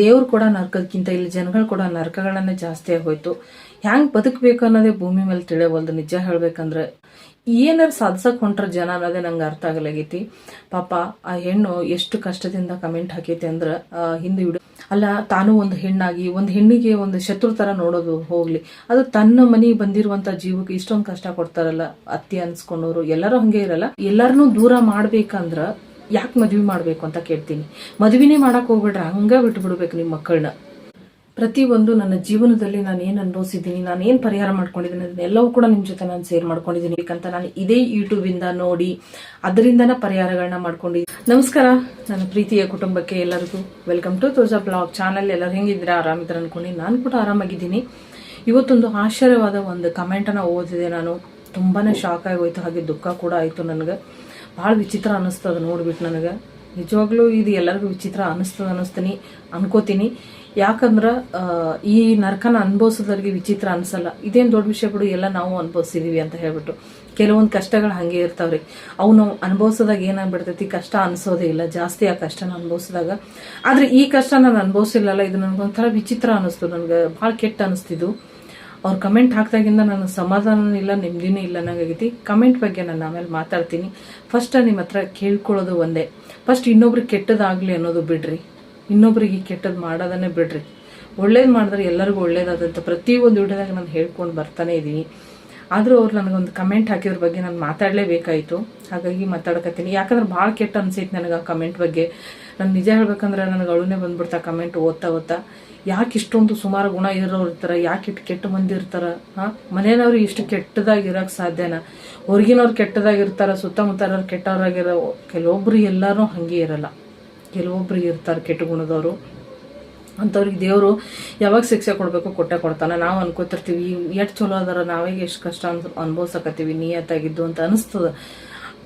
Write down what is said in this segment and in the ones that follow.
ದೇವ್ರು ಕೂಡ ನರಕಕ್ಕಿಂತ ಇಲ್ಲಿ ಜನಗಳು ಕೂಡ ನರಕಗಳನ್ನೇ ಜಾಸ್ತಿ ಆಗೋಯ್ತು. ಹ್ಯಾಂಗ್ ಬದುಕಬೇಕು ಅನ್ನೋದೇ ಭೂಮಿ ಮೇಲೆ ತಿಳಿಯವಲ್ದು. ನಿಜ ಹೇಳ್ಬೇಕಂದ್ರೆ ಏನಾರು ಸಾಧಿಸಕ್ ಹೊಂಟ್ರ ಜನ ಅನ್ನೋದೇ ನಂಗೆ ಅರ್ಥ ಆಗಲಾಗೈತಿ. ಪಾಪ ಆ ಹೆಣ್ಣು ಎಷ್ಟು ಕಷ್ಟದಿಂದ ಕಮೆಂಟ್ ಹಾಕೈತಿ ಅಂದ್ರ ಹಿಂದೆ ಅಲ್ಲ, ತಾನು ಒಂದು ಹೆಣ್ಣಾಗಿ ಒಂದು ಹೆಣ್ಣಿಗೆ ಒಂದು ಶತ್ರು ತರ ನೋಡೋದು ಹೋಗ್ಲಿ, ಅದು ತನ್ನ ಮನೆಗೆ ಬಂದಿರುವಂತ ಜೀವಕ್ಕೆ ಇಷ್ಟೊಂದು ಕಷ್ಟ ಕೊಡ್ತಾರಲ್ಲ ಅತ್ತಿ ಅನ್ಸ್ಕೊಂಡವ್ರು. ಎಲ್ಲರೂ ಹಂಗೆ ಇರಲ್ಲ. ಎಲ್ಲರನ್ನೂ ದೂರ ಮಾಡ್ಬೇಕಂದ್ರ ಯಾಕೆ ಮದ್ವೆ ಮಾಡ್ಬೇಕು ಅಂತ ಕೇಳ್ತೀನಿ. ಮದ್ವಿನೇ ಮಾಡಕ್ ಹೋಗ್ಬಿಡ್ರೆ ಹಂಗ ಬಿಟ್ಬಿಡ್ಬೇಕು ನಿಮ್ಮ ಮಕ್ಕಳನ್ನ. ಪ್ರತಿಯೊಂದು ನನ್ನ ಜೀವನದಲ್ಲಿ ನಾನು ಏನು ಅನುಭವಿಸಿದ್ದೀನಿ, ನಾನು ಏನು ಪರಿಹಾರ ಮಾಡ್ಕೊಂಡಿದ್ದೀನಿ ಅದನ್ನೆಲ್ಲವೂ ಕೂಡ ನಿಮ್ಮ ಜೊತೆ ನಾನು ಶೇರ್ ಮಾಡ್ಕೊಂಡಿದ್ದೀನಿ. ಬೇಕಂತ ನಾನು ಇದೇ ಯೂಟ್ಯೂಬಿಂದ ನೋಡಿ ಅದರಿಂದನ ಪರಿಹಾರಗಳನ್ನ ಮಾಡ್ಕೊಂಡಿದ್ದೀನಿ. ನಮಸ್ಕಾರ ನನ್ನ ಪ್ರೀತಿಯ ಕುಟುಂಬಕ್ಕೆ ಎಲ್ಲರಿಗೂ welcome to Tulaja blog channel. ಎಲ್ಲರೂ ಹೆಂಗಿದ್ದೀರಾ? ಆರಾಮಿದ್ರೆ ಅನ್ಕೊಂಡು ನಾನು ಕೂಡ ಆರಾಮಾಗಿದ್ದೀನಿ. ಇವತ್ತೊಂದು ಆಶ್ಚರ್ಯವಾದ ಒಂದು ಕಮೆಂಟನ್ನು ಓದಿದೆ. ನಾನು ತುಂಬಾನೇ ಶಾಕ್ ಆಗೋಯ್ತು, ಹಾಗೆ ದುಃಖ ಕೂಡ ಆಯಿತು. ನನಗೆ ಭಾಳ ವಿಚಿತ್ರ ಅನ್ನಿಸ್ತದ ನೋಡ್ಬಿಟ್ಟು. ನನಗೆ ನಿಜವಾಗ್ಲೂ ಇದು ಎಲ್ಲರಿಗೂ ವಿಚಿತ್ರ ಅನ್ನಿಸ್ತೀನಿ ಅನ್ಕೋತೀನಿ. ಯಾಕಂದ್ರೆ ಈ ನರಕನ ಅನುಭವಿಸೋದ್ರಿಗೆ ವಿಚಿತ್ರ ಅನ್ಸಲ್ಲ. ಇದೇನು ದೊಡ್ಡ ವಿಷಯ ಬಿಡು, ಎಲ್ಲ ನಾವು ಅನುಭವಿಸಿದೀವಿ ಅಂತ ಹೇಳ್ಬಿಟ್ಟು. ಕೆಲವೊಂದು ಕಷ್ಟಗಳು ಹಂಗೆ ಇರ್ತಾವ್ರಿ. ಅವು ನಾವು ಅನುಭವಿಸೋದಾಗ ಏನಾಗ್ಬಿಡ್ತೈತಿ, ಕಷ್ಟ ಅನ್ಸೋದೇ ಇಲ್ಲ ಜಾಸ್ತಿ ಆ ಕಷ್ಟನ ಅನುಭವಿಸಿದಾಗ. ಆದ್ರೆ ಈ ಕಷ್ಟ ನಾನು ಅನುಭವಿಸಿಲ್ಲಲ್ಲ, ಇದು ನನಗೊಂಥರ ವಿಚಿತ್ರ ಅನ್ನಿಸ್ತು. ನನಗೆ ಭಾಳ ಕೆಟ್ಟ ಅನಿಸ್ತಿದ್ದು. ಅವ್ರು ಕಮೆಂಟ್ ಹಾಕ್ದಾಗಿಂದ ನನಗೆ ಸಮಾಧಾನ ಇಲ್ಲ, ನೆಮ್ಮದಿನೂ ಇಲ್ಲ ನಂಗಾಗೈತಿ. ಕಮೆಂಟ್ ಬಗ್ಗೆ ನಾನು ಆಮೇಲೆ ಮಾತಾಡ್ತೀನಿ. ಫಸ್ಟ್ ನಿಮ್ಮ ಹತ್ರ ಕೇಳ್ಕೊಳ್ಳೋದು ಒಂದೇ, ಫಸ್ಟ್ ಇನ್ನೊಬ್ರಿಗೆ ಕೆಟ್ಟದಾಗ್ಲಿ ಅನ್ನೋದು ಬಿಡ್ರಿ. ಇನ್ನೊಬ್ರಿಗೆ ಕೆಟ್ಟದ್ದು ಮಾಡೋದನ್ನೇ ಬಿಡ್ರಿ. ಒಳ್ಳೇದು ಮಾಡಿದ್ರೆ ಎಲ್ಲರಿಗೂ ಒಳ್ಳೇದಾದಂತ ಪ್ರತಿಯೊಂದು ವಿಡಿಯೋದಾಗ ನಾನು ಹೇಳ್ಕೊಂಡು ಬರ್ತಾನೆ ಇದ್ದೀನಿ. ಆದರೂ ಅವ್ರು ನನಗೊಂದು ಕಮೆಂಟ್ ಹಾಕಿದ್ರ ಬಗ್ಗೆ ನಾನು ಮಾತಾಡಲೇಬೇಕಾಯಿತು, ಹಾಗಾಗಿ ಮಾತಾಡಕತ್ತೀನಿ. ಯಾಕಂದ್ರೆ ಭಾಳ ಕೆಟ್ಟ ಅನ್ಸೈತಿ ನನಗೆ ಆ ಕಮೆಂಟ್ ಬಗ್ಗೆ. ನಾನು ನಿಜ ಹೇಳ್ಬೇಕಂದ್ರೆ ನನಗೆ ಅಳುನೇ ಬಂದ್ಬಿಡ್ತಾ ಕಮೆಂಟ್ ಓದ್ತಾ. ಯಾಕೆ ಇಷ್ಟೊಂದು ಸುಮಾರು ಗುಣ ಇರೋರು ಇರ್ತಾರೆ, ಯಾಕೆ ಇಟ್ಟು ಕೆಟ್ಟ ಮಂದಿ ಇರ್ತಾರ? ಮನೆಯವ್ರು ಇಷ್ಟು ಕೆಟ್ಟದಾಗಿರೋಕೆ ಸಾಧ್ಯನಾ? ಹೊರಗಿನವ್ರು ಕೆಟ್ಟದಾಗಿರ್ತಾರ, ಸುತ್ತಮುತ್ತಲವ್ರು ಕೆಟ್ಟವ್ರಾಗಿರೋ. ಕೆಲವೊಬ್ರು ಎಲ್ಲರೂ ಹಂಗೆ ಇರಲ್ಲ, ಕೆಲವೊಬ್ರು ಇರ್ತಾರೆ ಕೆಟ್ಟ ಗುಣದವರು. ಅಂಥವ್ರಿಗೆ ದೇವರು ಯಾವಾಗ ಶಿಕ್ಷೆ ಕೊಡಬೇಕು ಕೊಟ್ಟೆ ಕೊಡ್ತಾನೆ. ನಾವು ಅನ್ಕೋತಿರ್ತೀವಿ ಎಷ್ಟು ಚಲೋ ಅದಾರ, ನಾವೇ ಎಷ್ಟು ಕಷ್ಟ ಅನುಭವಿಸಕತ್ತೀವಿ ನಿಯತ್ತಾಗಿದ್ದು ಅಂತ ಅನಿಸ್ತದ.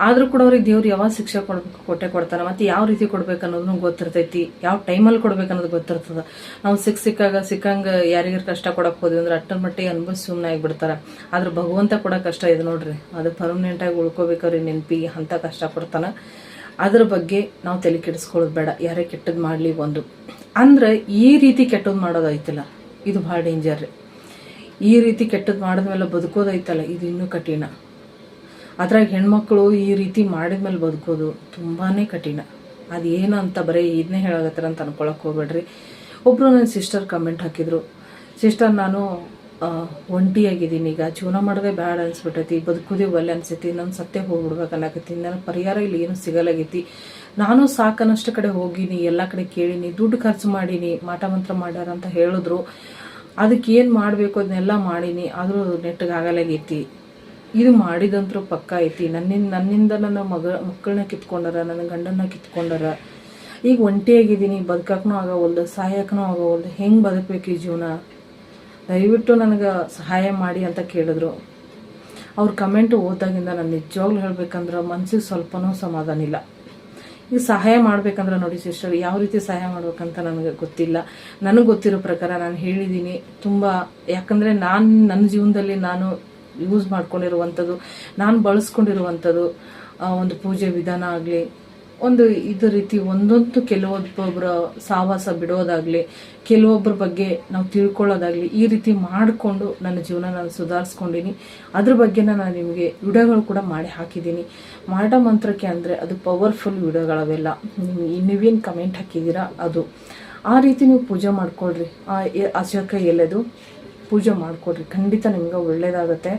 ಆದ್ರೂ ಕೂಡ ಅವ್ರಿಗೆ ದೇವ್ರು ಯಾವಾಗ ಶಿಕ್ಷೆ ಕೊಡ್ಬೇಕು ಕೊಟ್ಟೆ ಕೊಡ್ತಾನೆ. ಮತ್ತೆ ಯಾವ ರೀತಿ ಕೊಡ್ಬೇಕು ಅನ್ನೋದನ್ನು ಗೊತ್ತಿರ್ತೈತಿ, ಯಾವ ಟೈಮಲ್ಲಿ ಕೊಡ್ಬೇಕು ಅನ್ನೋದು ಗೊತ್ತಿರ್ತದ. ನಾವು ಸಿಕ್ಕಂಗ ಯಾರಿಗಾರು ಕಷ್ಟ ಕೊಡಕ್ ಹೋದ್ವಿ ಅಂದ್ರೆ ಅಟ್ಟರ ಮಟ್ಟಿಗೆ ಅನುಭವಿಸಿ ಸುಮ್ಮನೆ ಆಗಿಬಿಡ್ತಾರ. ಆದ್ರೆ ಭಗವಂತ ಕೂಡ ಕಷ್ಟ ಇದೆ ನೋಡ್ರಿ, ಅದು ಪರ್ಮನೆಂಟ್ ಆಗಿ ಉಳ್ಕೋಬೇಕಾದ್ರೆ ನೆನಪಿಗೆ ಅಂತ ಕಷ್ಟ ಕೊಡ್ತಾನ. ಅದ್ರ ಬಗ್ಗೆ ನಾವು ತಲೆ ಕೆಡಿಸ್ಕೊಳ್ಳೋದು ಬೇಡ. ಯಾರೇ ಕೆಟ್ಟದ್ದು ಮಾಡಲಿ ಒಂದು ಅಂದ್ರೆ ಈ ರೀತಿ ಕೆಟ್ಟದ್ದು ಮಾಡೋದೈತಲ್ಲ, ಇದು ಭಾಳ ಡೇಂಜರ್ ರೀ. ಈ ರೀತಿ ಕೆಟ್ಟದ್ದು ಮಾಡಿದ್ಮೇಲೆ ಬದುಕೋದೈತಲ್ಲ, ಇದು ಇನ್ನೂ ಕಠಿಣ. ಅದ್ರಾಗ ಹೆಣ್ಮಕ್ಳು ಈ ರೀತಿ ಮಾಡಿದ್ಮೇಲೆ ಬದುಕೋದು ತುಂಬಾನೇ ಕಠಿಣ. ಅದೇನು ಅಂತ ಬರೀ ಇದನ್ನೇ ಹೇಳಾಗತ್ತಾರ ಅಂತ ಅನ್ಕೊಳಕ್ ಹೋಗ್ಬೇಡ್ರಿ. ಒಬ್ರು ನನ್ನ ಸಿಸ್ಟರ್ ಕಮೆಂಟ್ ಹಾಕಿದ್ರು, ಸಿಸ್ಟರ್ ನಾನು ಒಂಟಿಯಾಗಿದ್ದೀನಿ, ಈಗ ಜೀವನ ಮಾಡೋದೇ ಬ್ಯಾಡ ಅನ್ಸ್ಬಿಟ್ಟೈತಿ, ಬದುಕೋದೇ ಒಲ್ಲೆ ಅನ್ಸೈತಿ, ನಾನು ಸತ್ತೇ ಹೋಗ್ಬಿಡ್ಬೇಕು ಅನ್ನಕತ್ತೀನಿ, ನನ್ನ ಪರಿಹಾರ ಇಲ್ಲಿ ಏನು ಸಿಗಲಾಗೈತಿ. ನಾನು ಸಾಕನಷ್ಟು ಕಡೆ ಹೋಗಿನಿ, ಎಲ್ಲ ಕಡೆ ಕೇಳೀನಿ, ದುಡ್ಡು ಖರ್ಚು ಮಾಡೀನಿ, ಮಾಟ ಮಂತ್ರ ಮಾಡ್ಯಾರ ಅಂತ ಹೇಳಿದ್ರು. ಅದಕ್ಕೆ ಏನು ಮಾಡಬೇಕು ಅದನ್ನೆಲ್ಲ ಮಾಡೀನಿ, ಆದರೂ ನೆಟ್ಟಿಗೆ ಆಗಲಾಗೈತಿ. ಇದು ಮಾಡಿದಂತರೂ ಪಕ್ಕ ಐತಿ. ನನ್ನಿಂದ ನನ್ನ ಮಕ್ಕಳನ್ನ ಕಿತ್ಕೊಂಡಾರ, ನನ್ನ ಗಂಡನ್ನ ಕಿತ್ಕೊಂಡಾರ. ಈಗ ಒಂಟಿಯಾಗಿದ್ದೀನಿ, ಬದುಕಕ್ಕೂ ಆಗವಲ್ದು, ಸಾಯಕ್ಕೂ ಆಗವಲ್ದು, ಹೆಂಗೆ ಬದುಕಬೇಕು ಈ ಜೀವನ? ದಯವಿಟ್ಟು ನನಗೆ ಸಹಾಯ ಮಾಡಿ ಅಂತ ಕೇಳಿದ್ರು. ಅವ್ರ ಕಮೆಂಟ್ ಓದಾಗಿಂದ ನಾನು ನಿಜವಾಗ್ಲೂ ಹೇಳ್ಬೇಕಂದ್ರೆ ಮನ್ಸಿಗೆ ಸ್ವಲ್ಪನೂ ಸಮಾಧಾನ ಇಲ್ಲ. ಈಗ ಸಹಾಯ ಮಾಡ್ಬೇಕಂದ್ರೆ ನೋಡಿ ಸಿಸ್ಟರ್, ಯಾವ ರೀತಿ ಸಹಾಯ ಮಾಡ್ಬೇಕಂತ ನನಗೆ ಗೊತ್ತಿಲ್ಲ. ನನಗೆ ಗೊತ್ತಿರೋ ಪ್ರಕಾರ ನಾನು ಹೇಳಿದ್ದೀನಿ ತುಂಬ. ಯಾಕಂದರೆ ನನ್ನ ಜೀವನದಲ್ಲಿ ನಾನು ಯೂಸ್ ಮಾಡ್ಕೊಂಡಿರುವಂಥದ್ದು, ನಾನು ಬಳಸ್ಕೊಂಡಿರುವಂಥದ್ದು ಒಂದು ಪೂಜೆ ವಿಧಾನ ಆಗಲಿ, ಒಂದು ಇದೇ ರೀತಿ ಒಂದೊಂದು ಕೆಲವೊಬ್ಬೊಬ್ಬರ ಸಹವಾಸ ಬಿಡೋದಾಗಲಿ, ಕೆಲವೊಬ್ಬರ ಬಗ್ಗೆ ನಾವು ತಿಳ್ಕೊಳ್ಳೋದಾಗಲಿ, ಈ ರೀತಿ ಮಾಡಿಕೊಂಡು ನನ್ನ ಜೀವನ ನಾನು ಸುಧಾರಿಸ್ಕೊಂಡಿನಿ. ಅದ್ರ ಬಗ್ಗೆ ನಾನು ನಿಮಗೆ ವಿಡಿಯೋಗಳು ಕೂಡ ಮಾಡಿ ಹಾಕಿದ್ದೀನಿ. ಮಾಟ ಮಂತ್ರಕ್ಕೆ ಅಂದರೆ ಅದು ಪವರ್ಫುಲ್ ವಿಡಿಯೋಗಳವೆಲ್ಲ. ನೀವೇನು ಕಮೆಂಟ್ ಹಾಕಿದ್ದೀರಾ ಅದು ಆ ರೀತಿ ನೀವು ಪೂಜೆ ಮಾಡ್ಕೊಳ್ರಿ. ಅಶೋಕ ಎಲೆದು ಪೂಜೆ ಮಾಡಿಕೊಡ್ರಿ, ಖಂಡಿತ ನಿಮ್ಗೆ ಒಳ್ಳೇದಾಗತ್ತೆ.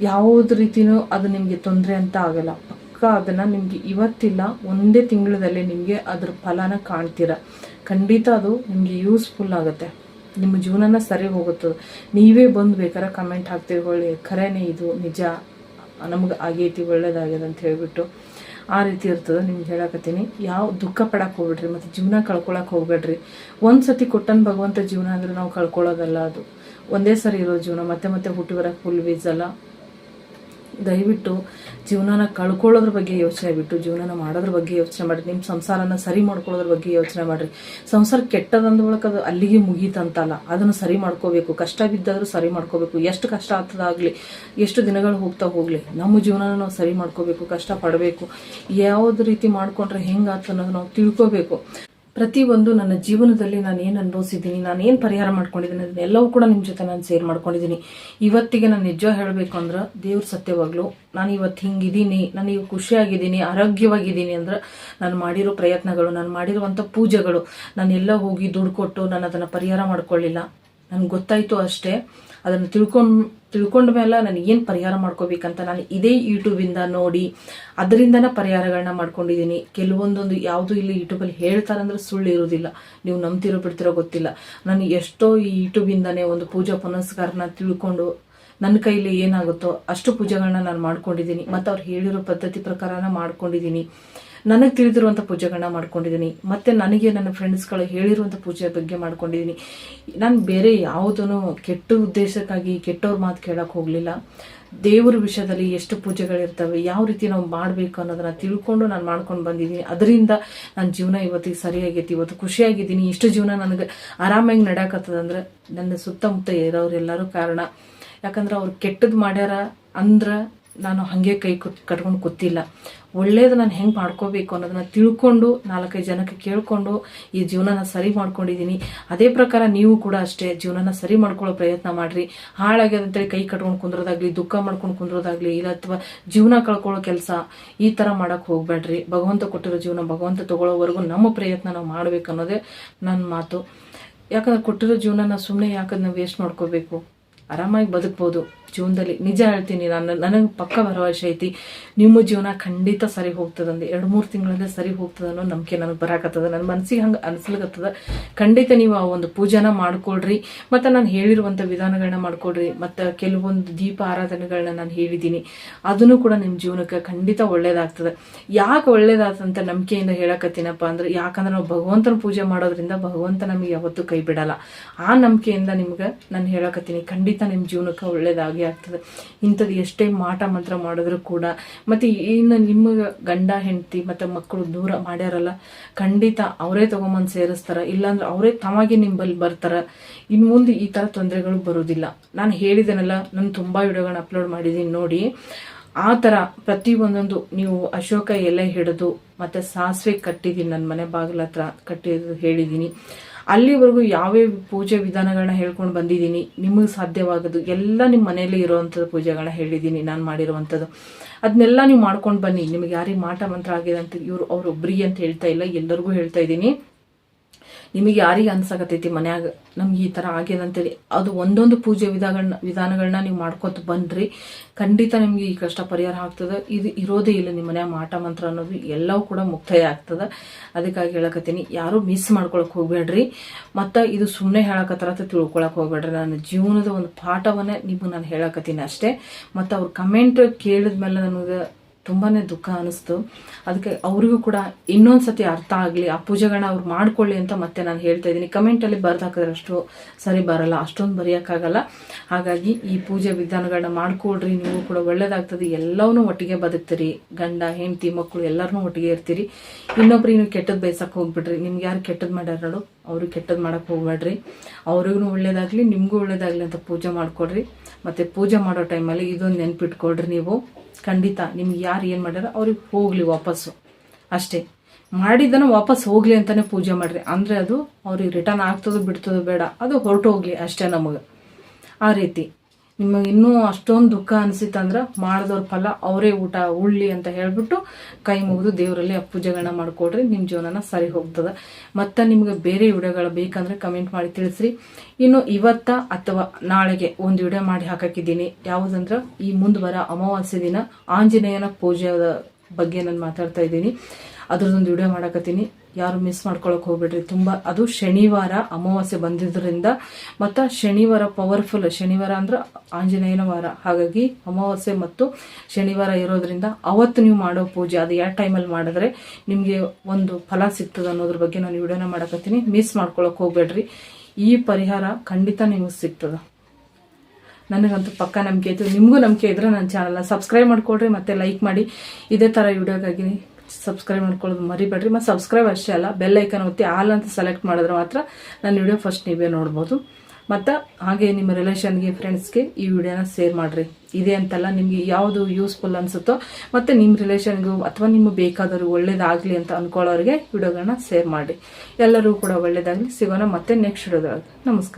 ಯಾವುದೇ ರೀತಿಯೂ ಅದು ನಿಮಗೆ ತೊಂದರೆ ಅಂತ ಆಗಲ್ಲ. ಪಕ್ಕ ಅದನ್ನು ನಿಮಗೆ ಇವತ್ತಿಲ್ಲ ಒಂದೇ ತಿಂಗಳಲ್ಲಿ ನಿಮಗೆ ಅದ್ರ ಫಲನ ಕಾಣ್ತೀರ. ಖಂಡಿತ ಅದು ನಿಮಗೆ ಯೂಸ್ಫುಲ್ ಆಗುತ್ತೆ, ನಿಮ್ಮ ಜೀವನನ ಸರಿ ಹೋಗುತ್ತದೆ. ನೀವೇ ಬಂದು ಬೇಕಾದ್ರೆ ಕಮೆಂಟ್ ಹಾಕ್ತೀವಿ, ಒಳ್ಳೆ ಖರೇನೆ ಇದು ನಿಜ ನಮ್ಗೆ ಆಗೈತಿ ಒಳ್ಳೇದಾಗ್ಯದ ಅಂತ ಹೇಳ್ಬಿಟ್ಟು. ಆ ರೀತಿ ಇರ್ತದೆ. ನಿಮ್ಗೆ ಹೇಳಕತ್ತೀನಿ, ಯಾವ ದುಃಖ ಪಡಕ್ಕೆ ಹೋಗ್ಬೇಡ್ರಿ, ಮತ್ತು ಜೀವನ ಕಳ್ಕೊಳಕ್ಕೆ ಹೋಗ್ಬೇಡ್ರಿ. ಒಂದು ಸತಿ ಕೊಟ್ಟನ್ ಭಗವಂತ ಜೀವನ ಅಂದ್ರೆ ನಾವು ಕಳ್ಕೊಳ್ಳೋದಲ್ಲ, ಅದು ಒಂದೇ ಸರಿ ಇರೋ ಜೀವನ, ಮತ್ತೆ ಮತ್ತೆ ಹುಟ್ಟಿ ಬರಕ್ಕೆ ಫುಲ್ ವೀಸಲ್ಲ. ದಯವಿಟ್ಟು ಜೀವನನ ಕಳ್ಕೊಳ್ಳೋದ್ರ ಬಗ್ಗೆ ಯೋಚನೆ ಬಿಟ್ಟು ಜೀವನನ ಮಾಡೋದ್ರ ಬಗ್ಗೆ ಯೋಚನೆ ಮಾಡಿರಿ. ನಿಮ್ಮ ಸಂಸಾರನ ಸರಿ ಮಾಡ್ಕೊಳ್ಳೋದ್ರ ಬಗ್ಗೆ ಯೋಚನೆ ಮಾಡಿರಿ. ಸಂಸಾರ ಕೆಟ್ಟದಂದ ಬಳಕ ಅದು ಅಲ್ಲಿಗೆ ಮುಗೀತಂತಲ್ಲ, ಅದನ್ನು ಸರಿ ಮಾಡ್ಕೋಬೇಕು. ಕಷ್ಟ ಬಿದ್ದಾದ್ರೂ ಸರಿ ಮಾಡ್ಕೋಬೇಕು. ಎಷ್ಟು ಕಷ್ಟ ಆಗ್ತದಾಗಲಿ, ಎಷ್ಟು ದಿನಗಳು ಹೋಗ್ತಾ ಹೋಗಲಿ, ನಮ್ಮ ಜೀವನನ ನಾವು ಸರಿ ಮಾಡ್ಕೋಬೇಕು, ಕಷ್ಟ ಪಡಬೇಕು. ಯಾವ್ದು ರೀತಿ ಮಾಡ್ಕೊಂಡ್ರೆ ಹೆಂಗಾಗ್ತ ಅನ್ನೋದು ನಾವು ತಿಳ್ಕೋಬೇಕು. ಪ್ರತಿಯೊಂದು ನನ್ನ ಜೀವನದಲ್ಲಿ ನಾನು ಏನು ಅನುಭವಿಸಿದ್ದೀನಿ, ನಾನು ಏನು ಪರಿಹಾರ ಮಾಡ್ಕೊಂಡಿದ್ದೀನಿ ಅದನ್ನೆಲ್ಲವೂ ಕೂಡ ನಿಮ್ಮ ಜೊತೆ ನಾನು ಶೇರ್ ಮಾಡ್ಕೊಂಡಿದ್ದೀನಿ. ಇವತ್ತಿಗೆ ನಾನು ನಿಜ ಹೇಳಬೇಕು ಅಂದ್ರೆ ದೇವ್ರ ಸತ್ಯವಾಗ್ಲು ನಾನು ಇವತ್ತು ಹಿಂಗಿದ್ದೀನಿ, ನಾನು ಈಗ ಖುಷಿಯಾಗಿದ್ದೀನಿ, ಆರೋಗ್ಯವಾಗಿದ್ದೀನಿ ಅಂದ್ರೆ ನಾನು ಮಾಡಿರೋ ಪ್ರಯತ್ನಗಳು, ನಾನು ಮಾಡಿರುವಂಥ ಪೂಜೆಗಳು, ನಾನು ಎಲ್ಲ ಹೋಗಿ ದುಡ್ಡು ಕೊಟ್ಟು ನಾನು ಅದನ್ನು ಪರಿಹಾರ ಮಾಡ್ಕೊಳ್ಳಿಲ್ಲ. ನನಗೆ ಗೊತ್ತಾಯಿತು ಅಷ್ಟೇ. ಅದನ್ನು ತಿಳ್ಕೊಂಡ ಮೇಲೆ ನಾನು ಏನು ಪರಿಹಾರ ಮಾಡ್ಕೋಬೇಕಂತ ನಾನು ಇದೇ ಯೂಟ್ಯೂಬಿಂದ ನೋಡಿ ಅದರಿಂದನೇ ಪರಿಹಾರಗಳನ್ನ ಮಾಡ್ಕೊಂಡಿದ್ದೀನಿ. ಕೆಲವೊಂದೊಂದು ಯಾವುದು ಇಲ್ಲಿ ಯೂಟ್ಯೂಬಲ್ಲಿ ಹೇಳ್ತಾರಂದ್ರೆ ಸುಳ್ಳು ಇರೋದಿಲ್ಲ. ನೀವು ನಂಬ್ತಿರೋ ಬಿಡ್ತಿರೋ ಗೊತ್ತಿಲ್ಲ. ನಾನು ಎಷ್ಟೋ ಈ ಯೂಟ್ಯೂಬಿಂದನೇ ಒಂದು ಪೂಜಾ ಪುನಸ್ಕಾರನ ತಿಳ್ಕೊಂಡು ನನ್ನ ಕೈಲಿ ಏನಾಗುತ್ತೋ ಅಷ್ಟು ಪೂಜೆಗಳನ್ನ ನಾನು ಮಾಡ್ಕೊಂಡಿದ್ದೀನಿ. ಮತ್ತು ಅವ್ರು ಹೇಳಿರೋ ಪದ್ಧತಿ ಪ್ರಕಾರನ ಮಾಡ್ಕೊಂಡಿದ್ದೀನಿ. ನನಗೆ ತಿಳಿದಿರುವಂಥ ಪೂಜೆಗಳನ್ನ ಮಾಡ್ಕೊಂಡಿದ್ದೀನಿ. ಮತ್ತು ನನಗೆ ನನ್ನ ಫ್ರೆಂಡ್ಸ್ಗಳು ಹೇಳಿರುವಂಥ ಪೂಜೆ ಬಗ್ಗೆ ಮಾಡ್ಕೊಂಡಿದ್ದೀನಿ. ನಾನು ಬೇರೆ ಯಾವುದೂ ಕೆಟ್ಟ ಉದ್ದೇಶಕ್ಕಾಗಿ ಕೆಟ್ಟವ್ರ ಮಾತು ಕೇಳಕ್ಕೆ ಹೋಗಲಿಲ್ಲ. ದೇವರ ವಿಷಯದಲ್ಲಿ ಎಷ್ಟು ಪೂಜೆಗಳಿರ್ತವೆ, ಯಾವ ರೀತಿ ನಾವು ಮಾಡಬೇಕು ಅನ್ನೋದನ್ನ ತಿಳ್ಕೊಂಡು ನಾನು ಮಾಡ್ಕೊಂಡು ಬಂದಿದ್ದೀನಿ. ಅದರಿಂದ ನನ್ನ ಜೀವನ ಇವತ್ತಿಗೆ ಸರಿಯಾಗೈತಿ, ಇವತ್ತು ಖುಷಿಯಾಗಿದ್ದೀನಿ. ಇಷ್ಟು ಜೀವನ ನನಗೆ ಆರಾಮಾಗಿ ನಡೆಯಕತ್ತದಂದ್ರೆ ನನ್ನ ಸುತ್ತಮುತ್ತ ಇರೋರೆಲ್ಲರೂ ಕಾರಣ. ಯಾಕಂದ್ರೆ ಅವ್ರು ಕೆಟ್ಟದ್ದು ಮಾಡ್ಯಾರ ಅಂದ್ರೆ ನಾನು ಹಾಗೆ ಕೈ ಕಟ್ಕೊಂಡು ಕೂತಿಲ್ಲ. ಒಳ್ಳೇದು ನಾನು ಹೆಂಗೆ ಮಾಡ್ಕೋಬೇಕು ಅನ್ನೋದನ್ನ ತಿಳ್ಕೊಂಡು 4-5 ಜನಕ್ಕೆ ಕೇಳಿಕೊಂಡು ಈ ಜೀವನನ ಸರಿ ಮಾಡ್ಕೊಂಡಿದ್ದೀನಿ. ಅದೇ ಪ್ರಕಾರ ನೀವು ಕೂಡ ಅಷ್ಟೇ ಜೀವನನ ಸರಿ ಮಾಡ್ಕೊಳ್ಳೋ ಪ್ರಯತ್ನ ಮಾಡಿರಿ. ಹಾಳಾಗ್ಯದಂತೇಳಿ ಕೈ ಕಟ್ಕೊಂಡು ಕುಂದ್ರೋದಾಗ್ಲಿ, ದುಃಖ ಮಾಡ್ಕೊಂಡು ಕುಂದ್ರೋದಾಗ್ಲಿ, ಇಲ್ಲ ಅಥವಾ ಜೀವನ ಕಳ್ಕೊಳ್ಳೋ ಕೆಲಸ ಈ ಥರ ಮಾಡೋಕ್ಕೆ ಹೋಗ್ಬೇಡ್ರಿ. ಭಗವಂತ ಕೊಟ್ಟಿರೋ ಜೀವನ ಭಗವಂತ ತಗೊಳ್ಳೋವರೆಗೂ ನಮ್ಮ ಪ್ರಯತ್ನ ನಾವು ಮಾಡ್ಬೇಕು ಅನ್ನೋದೇ ನನ್ನ ಮಾತು. ಯಾಕಂದ್ರೆ ಕೊಟ್ಟಿರೋ ಜೀವನನ ಸುಮ್ಮನೆ ಯಾಕಂದ್ರೆ ನಾವು ವೇಸ್ಟ್ ಮಾಡ್ಕೋಬೇಕು. ಆರಾಮಾಗಿ ಬದುಕ್ಬೋದು ಜೀವನದಲ್ಲಿ. ನಿಜ ಹೇಳ್ತೀನಿ, ನನಗೆ ಪಕ್ಕ ಭರವಸೆ ಐತಿ ನಿಮ್ಮ ಜೀವನ ಖಂಡಿತ ಸರಿ ಹೋಗ್ತದಂದು. 2-3 ತಿಂಗಳಲ್ಲೇ ಸರಿ ಹೋಗ್ತದ ಅನ್ನೋ ನಂಬಿಕೆ ನನಗೆ ಬರಾಕತ್ತದ. ನನ್ನ ಮನಸ್ಸಿಗೆ ಹಂಗೆ ಅನಿಸ್ಲಿಕತ್ತದ. ಖಂಡಿತ ನೀವು ಆ ಒಂದು ಪೂಜೆನ ಮಾಡ್ಕೊಳ್ರಿ. ಮತ್ತು ನಾನು ಹೇಳಿರುವಂಥ ವಿಧಾನಗಳನ್ನ ಮಾಡ್ಕೊಳ್ರಿ. ಮತ್ತು ಕೆಲವೊಂದು ದೀಪ ಆರಾಧನೆಗಳನ್ನ ನಾನು ಹೇಳಿದ್ದೀನಿ, ಅದನ್ನು ಕೂಡ ನಿಮ್ಮ ಜೀವನಕ್ಕೆ ಖಂಡಿತ ಒಳ್ಳೇದಾಗ್ತದೆ. ಯಾಕೆ ಒಳ್ಳೇದಾಗ್ತಂತ ನಂಬಿಕೆಯಿಂದ ಹೇಳಕತ್ತೀನಪ್ಪ ಅಂದ್ರೆ, ಯಾಕಂದ್ರೆ ನಾವು ಭಗವಂತನ ಪೂಜೆ ಮಾಡೋದ್ರಿಂದ ಭಗವಂತ ನಮಗೆ ಯಾವತ್ತೂ ಕೈ ಬಿಡಲ್ಲ. ಆ ನಂಬಿಕೆಯಿಂದ ನಿಮ್ಗೆ ನಾನು ಹೇಳಕತ್ತೀನಿ, ಖಂಡಿತ ನಿಮ್ಮ ಜೀವನಕ್ಕೆ ಒಳ್ಳೇದಾಗಿ ಆಗ್ತದೆ. ಇಂಥದ್ದು ಎಷ್ಟೇ ಮಾಟ ಮಂತ್ರ ಮಾಡಿದ್ರು ಕೂಡ. ಮತ್ತು ಇನ್ನು ನಿಮಗೆ ಗಂಡ ಹೆಂಡತಿ ಮತ್ತು ಮಕ್ಕಳು ದೂರ ಮಾಡ್ಯಾರಲ್ಲ, ಖಂಡಿತ ಅವರೇ ತಗೊಂಬಂದು ಸೇರಿಸ್ತಾರೆ. ಇಲ್ಲಾಂದ್ರೆ ಅವರೇ ತಮಗೆ ನಿಂಬಲ್ಲಿ ಬರ್ತಾರೆ. ಇನ್ನು ಮುಂದೆ ಈ ಥರ ತೊಂದರೆಗಳು ಬರೋದಿಲ್ಲ. ನಾನು ಹೇಳಿದ್ದೇನಲ್ಲ, ನಾನು ತುಂಬ ವಿಡಿಯೋಗಳನ್ನ ಅಪ್ಲೋಡ್ ಮಾಡಿದ್ದೀನಿ ನೋಡಿ. ಆ ಥರ ಪ್ರತಿಯೊಂದೊಂದು ನೀವು ಅಶೋಕ ಎಲೆ ಹಿಡಿದು ಮತ್ತು ಸಾಸಿವೆ ಕಟ್ಟಿದ್ದೀನಿ, ನನ್ನ ಮನೆ ಬಾಗಿಲ ಹತ್ರ ಕಟ್ಟಿದ್ದು ಹೇಳಿದ್ದೀನಿ. ಅಲ್ಲಿವರೆಗೂ ಯಾವ್ಯಾವ ಪೂಜೆ ವಿಧಾನಗಳನ್ನ ಹೇಳ್ಕೊಂಡು ಬಂದಿದ್ದೀನಿ, ನಿಮಗೆ ಸಾಧ್ಯವಾಗೋದು ಎಲ್ಲ ನಿಮ್ಮ ಮನೆಯಲ್ಲಿ ಇರೋವಂಥದ್ದು ಪೂಜೆಗಳನ್ನ ಹೇಳಿದ್ದೀನಿ ನಾನು ಮಾಡಿರುವಂಥದ್ದು. ಅದನ್ನೆಲ್ಲ ನೀವು ಮಾಡ್ಕೊಂಡು ಬನ್ನಿ. ನಿಮಗೆ ಯಾರಿಗೆ ಮಾಟ ಮಂತ್ರ ಆಗಿದೆ ಅಂತ ಅವ್ರು ಒಬ್ರಿಗೆ ಅಂತ ಹೇಳ್ತಾ ಇಲ್ಲ, ಎಲ್ಲರಿಗೂ ಹೇಳ್ತಾ ಇದ್ದೀನಿ. ನಿಮಗೆ ಯಾರಿಗೆ ಅನ್ಸಕತ್ತೈತಿ ಮನ್ಯಾಗ ನಮ್ಗೆ ಈ ಥರ ಆಗ್ಯದ ಅಂತೇಳಿ, ಅದು ಒಂದೊಂದು ಪೂಜೆ ವಿಧಾನಗಳನ್ನ ನೀವು ಮಾಡ್ಕೊತ ಬನ್ನಿರಿ. ಖಂಡಿತ ನಿಮಗೆ ಈ ಕಷ್ಟ ಪರಿಹಾರ ಆಗ್ತದೆ. ಇದು ಇರೋದೇ ಇಲ್ಲ ನಿಮ್ಮ ಮನ್ಯಾಗ ಮಾಟ ಮಂತ್ರ ಅನ್ನೋದು, ಎಲ್ಲವೂ ಕೂಡ ಮುಕ್ತಾಯ ಆಗ್ತದೆ. ಅದಕ್ಕಾಗಿ ಹೇಳಕತ್ತೀನಿ, ಯಾರೂ ಮಿಸ್ ಮಾಡ್ಕೊಳಕ್ಕೆ ಹೋಗ್ಬೇಡ್ರಿ. ಮತ್ತು ಇದು ಸುಮ್ಮನೆ ಹೇಳಕತ್ತಾರ ಅಂತ ತಿಳ್ಕೊಳಕ್ಕೆ ಹೋಗ್ಬೇಡ್ರಿ. ನನ್ನ ಜೀವನದ ಒಂದು ಪಾಠವನ್ನೇ ನಿಮಗೆ ನಾನು ಹೇಳಕತ್ತೀನಿ ಅಷ್ಟೇ. ಮತ್ತು ಅವ್ರ ಕಮೆಂಟ್ ಕೇಳಿದ್ಮೇಲೆ ನನಗೆ ತುಂಬಾ ದುಃಖ ಅನಿಸ್ತು. ಅದಕ್ಕೆ ಅವರಿಗೂ ಕೂಡ ಇನ್ನೊಂದು ಸತಿ ಅರ್ಥ ಆಗಲಿ, ಆ ಪೂಜೆಗಳನ್ನ ಅವ್ರು ಮಾಡ್ಕೊಳ್ಳಿ ಅಂತ ಮತ್ತೆ ನಾನು ಹೇಳ್ತಾ ಇದ್ದೀನಿ. ಕಮೆಂಟಲ್ಲಿ ಬರ್ದು ಹಾಕಿದ್ರೆ ಅಷ್ಟು ಸರಿ ಬರಲ್ಲ, ಅಷ್ಟೊಂದು ಬರೆಯೋಕ್ಕಾಗಲ್ಲ. ಹಾಗಾಗಿ ಈ ಪೂಜೆ ವಿಧಾನಗಳನ್ನ ಮಾಡ್ಕೊಳ್ರಿ, ನೀವು ಕೂಡ ಒಳ್ಳೇದಾಗ್ತದೆ. ಎಲ್ಲವನ್ನೂ ಒಟ್ಟಿಗೆ ಬದುಕ್ತೀರಿ, ಗಂಡ ಹೆಂಡತಿ ಮಕ್ಕಳು ಎಲ್ಲರನ್ನೂ ಒಟ್ಟಿಗೆ ಇರ್ತೀರಿ. ಇನ್ನೊಬ್ರಿಗೆ ನೀವು ಕೆಟ್ಟದ್ದು ಬಯಸಕ್ಕೆ ಹೋಗ್ಬಿಡ್ರಿ. ನಿಮ್ಗೆ ಯಾರು ಕೆಟ್ಟದ್ದು ಮಾಡ್ಯಾರ ನೋಡು, ಅವ್ರಿಗೆ ಕೆಟ್ಟದ್ದು ಮಾಡಕ್ಕೆ ಹೋಗ್ಬೇಡ್ರಿ. ಅವ್ರಿಗೂ ಒಳ್ಳೇದಾಗಲಿ ನಿಮಗೂ ಒಳ್ಳೇದಾಗಲಿ ಅಂತ ಪೂಜೆ ಮಾಡ್ಕೊಡ್ರಿ. ಮತ್ತು ಪೂಜೆ ಮಾಡೋ ಟೈಮಲ್ಲಿ ಇದೊಂದು ನೆನ್ಪಿಟ್ಕೊಳ್ರಿ, ನೀವು ಖಂಡಿತ ನಿಮ್ಗೆ ಯಾರು ಏನು ಮಾಡ್ಯಾರ ಅವ್ರಿಗೆ ಹೋಗ್ಲಿ ವಾಪಸ್ಸು ಅಷ್ಟೇ. ಮಾಡಿದ್ದನ್ನು ವಾಪಸ್ ಹೋಗ್ಲಿ ಅಂತಾನೆ ಪೂಜೆ ಮಾಡ್ರಿ. ಅಂದರೆ ಅದು ಅವ್ರಿಗೆ ರಿಟರ್ನ್ ಆಗ್ತದೋ ಬಿಡ್ತದೋ ಬೇಡ, ಅದು ಹೊರಟು ಹೋಗ್ಲಿ ಅಷ್ಟೇ ನಮಗೆ. ಆ ರೀತಿ ನಿಮಗೆ ಇನ್ನೂ ಅಷ್ಟೊಂದು ದುಃಖ ಅನಿಸಿತ್ತಂದ್ರೆ ಮಾಡಿದವ್ರ ಫಲ ಅವರೇ ಊಟ ಉಳ್ಳಿ ಅಂತ ಹೇಳ್ಬಿಟ್ಟು ಕೈ ಮುಗಿದು ದೇವರಲ್ಲಿ ಆ ಪೂಜೆಗಳನ್ನ ಮಾಡ್ಕೊಡ್ರಿ. ನಿಮ್ಮ ಜೀವನನ ಸರಿ ಹೋಗ್ತದೆ. ಮತ್ತು ನಿಮ್ಗೆ ಬೇರೆ ವಿಡಿಯೋಗಳು ಬೇಕಂದ್ರೆ ಕಮೆಂಟ್ ಮಾಡಿ ತಿಳಿಸ್ರಿ. ಇನ್ನು ಇವತ್ತ ಅಥವಾ ನಾಳೆಗೆ ಒಂದು ವಿಡಿಯೋ ಮಾಡಿ ಹಾಕಿದ್ದೀನಿ. ಯಾವುದಂದ್ರೆ ಈ ಮುಂದೆ ಬರೋ ಅಮಾವಾಸ್ಯೆ ದಿನ ಆಂಜನೇಯನ ಪೂಜೆಯ ಬಗ್ಗೆ ನಾನು ಮಾತಾಡ್ತಾ ಇದ್ದೀನಿ. ಅದ್ರದ್ದೊಂದು ವಿಡಿಯೋ ಮಾಡಕತ್ತೀನಿ, ಯಾರು ಮಿಸ್ ಮಾಡ್ಕೊಳಕ್ಕೆ ಹೋಗ್ಬೇಡ್ರಿ. ತುಂಬ ಅದು ಶನಿವಾರ ಅಮಾವಾಸ್ಯೆ ಬಂದಿದ್ದರಿಂದ, ಮತ್ತು ಶನಿವಾರ ಪವರ್ಫುಲ್. ಶನಿವಾರ ಅಂದ್ರೆ ಆಂಜನೇಯನ ವಾರ, ಹಾಗಾಗಿ ಅಮಾವಾಸ್ಯೆ ಮತ್ತು ಶನಿವಾರ ಇರೋದ್ರಿಂದ ಅವತ್ತು ನೀವು ಮಾಡೋ ಪೂಜೆ ಅದು ಯಾವ ಟೈಮಲ್ಲಿ ಮಾಡಿದ್ರೆ ನಿಮಗೆ ಒಂದು ಫಲ ಸಿಗ್ತದೆ ಅನ್ನೋದ್ರ ಬಗ್ಗೆ ನಾನು ವಿಡಿಯೋನ ಮಾಡಕತ್ತೀನಿ. ಮಿಸ್ ಮಾಡ್ಕೊಳಕ್ಕೆ ಹೋಗ್ಬೇಡ್ರಿ. ಈ ಪರಿಹಾರ ಖಂಡಿತ ನಿಮಗೆ ಸಿಗ್ತದೆ. ನನಗಂತೂ ಪಕ್ಕ ನಂಬಿಕೆ ಇತ್ತು, ನಿಮಗೂ ನಂಬಿಕೆ ಇದ್ರೆ ನನ್ನ ಚಾನಲ್ನ ಸಬ್ಸ್ಕ್ರೈಬ್ ಮಾಡ್ಕೊಳ್ರಿ ಮತ್ತು ಲೈಕ್ ಮಾಡಿ. ಇದೇ ಥರ ವಿಡಿಯೋಗಾಗಿ ಸಬ್ಸ್ಕ್ರೈಬ್ ಮಾಡ್ಕೊಳ್ಳೋದು ಮರಿಬೇಡ್ರಿ. ಮತ್ತು ಸಬ್ಸ್ಕ್ರೈಬ್ ಅಷ್ಟೇ ಅಲ್ಲ, ಬೆಲ್ ಐಕನ್ ಒತ್ತಿ ಆಲ್ ಅಂತ ಸೆಲೆಕ್ಟ್ ಮಾಡಿದ್ರೆ ಮಾತ್ರ ನನ್ನ ವಿಡಿಯೋ ಫಸ್ಟ್ ನೀವೇ ನೋಡ್ಬೋದು. ಮತ್ತು ಹಾಗೆ ನಿಮ್ಮ ರಿಲೇಷನ್ಗೆ ಫ್ರೆಂಡ್ಸ್ಗೆ ಈ ವಿಡಿಯೋನ ಶೇರ್ ಮಾಡಿರಿ. ಇದೆ ಅಂತಲ್ಲ, ನಿಮಗೆ ಯಾವುದು ಯೂಸ್ಫುಲ್ ಅನಿಸುತ್ತೋ ಮತ್ತು ನಿಮ್ಮ ರಿಲೇಷನ್ಗೂ ಅಥವಾ ನಿಮಗೆ ಬೇಕಾದರೂ ಒಳ್ಳೇದಾಗಲಿ ಅಂತ ಅಂದ್ಕೊಳ್ಳೋರಿಗೆ ವಿಡಿಯೋಗಳನ್ನ ಶೇರ್ ಮಾಡಿ. ಎಲ್ಲರೂ ಕೂಡ ಒಳ್ಳೇದಾಗಲಿ. ಸಿಗೋಣ ಮತ್ತೆ ನೆಕ್ಸ್ಟ್ ವಿಡಿಯೋದೊಳಗೆ. ನಮಸ್ಕಾರ.